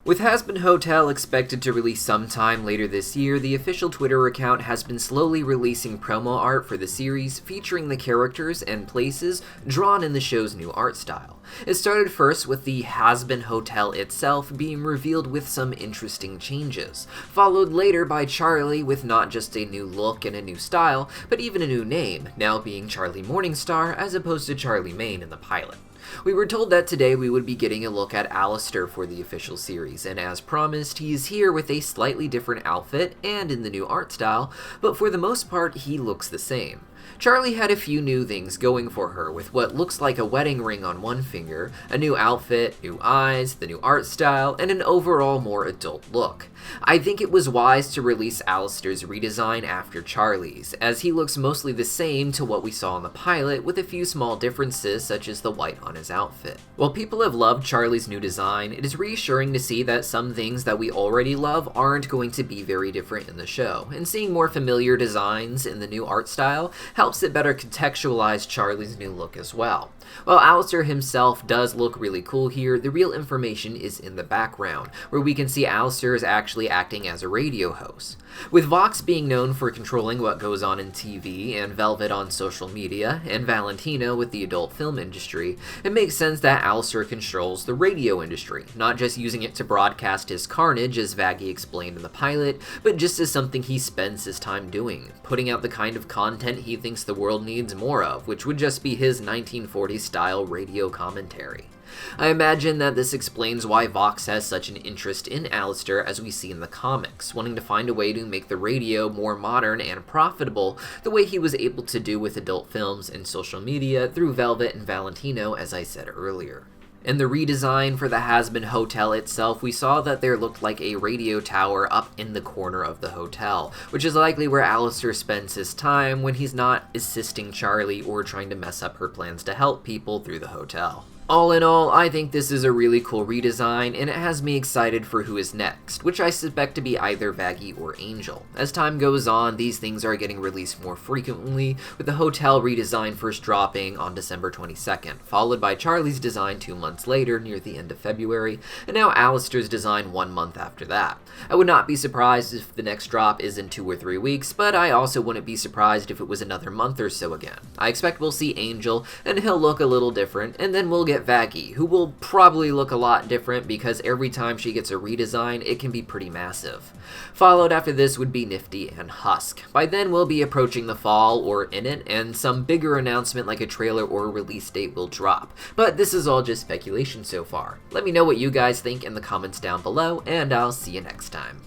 With Hazbin Hotel expected to release sometime later this year, the official Twitter account has been slowly releasing promo art for the series featuring the characters and places drawn in the show's new art style. It started first with the Hazbin Hotel itself being revealed with some interesting changes, followed later by Charlie with not just a new look and a new style, but even a new name, now being Charlie Morningstar as opposed to Charlie Main in the pilot. We were told that today we would be getting a look at Alastor for the official series, and as promised, he is here with a slightly different outfit and in the new art style, but for the most part, he looks the same. Charlie had a few new things going for her, with what looks like a wedding ring on one finger, a new outfit, new eyes, the new art style, and an overall more adult look. I think it was wise to release Alastor's redesign after Charlie's, as he looks mostly the same to what we saw in the pilot, with a few small differences such as the white on his outfit. While people have loved Charlie's new design, it is reassuring to see that some things that we already love aren't going to be very different in the show, and seeing more familiar designs in the new art style helps it better contextualize Charlie's new look as well. While Alastor himself does look really cool here, the real information is in the background, where we can see Alastor is actually acting as a radio host. With Vox being known for controlling what goes on in TV, and Velvet on social media, and Valentino with the adult film industry, it makes sense that Alastor controls the radio industry, not just using it to broadcast his carnage as Vaggie explained in the pilot, but just as something he spends his time doing, putting out the kind of content he thinks the world needs more of, which would just be his 1940s style radio commentary. I imagine that this explains why Vox has such an interest in Alastor as we see in the comics, wanting to find a way to make the radio more modern and profitable the way he was able to do with adult films and social media through Velvet and Valentino, as I said earlier. In the redesign for the Hazbin Hotel itself, we saw that there looked like a radio tower up in the corner of the hotel, which is likely where Alastor spends his time when he's not assisting Charlie or trying to mess up her plans to help people through the hotel. All in all, I think this is a really cool redesign, and it has me excited for who is next, which I suspect to be either Vaggie or Angel. As time goes on, these things are getting released more frequently, with the hotel redesign first dropping on December 22nd, followed by Charlie's design 2 months later near the end of February, and now Alastor's design 1 month after that. I would not be surprised if the next drop is in 2 or 3 weeks, but I also wouldn't be surprised if it was another month or so again. I expect we'll see Angel, and he'll look a little different, and then we'll get Vaggie, who will probably look a lot different because every time she gets a redesign, it can be pretty massive. Followed after this would be Nifty and Husk. By then we'll be approaching the fall or in it, and some bigger announcement like a trailer or a release date will drop. But this is all just speculation so far. Let me know what you guys think in the comments down below, and I'll see you next time.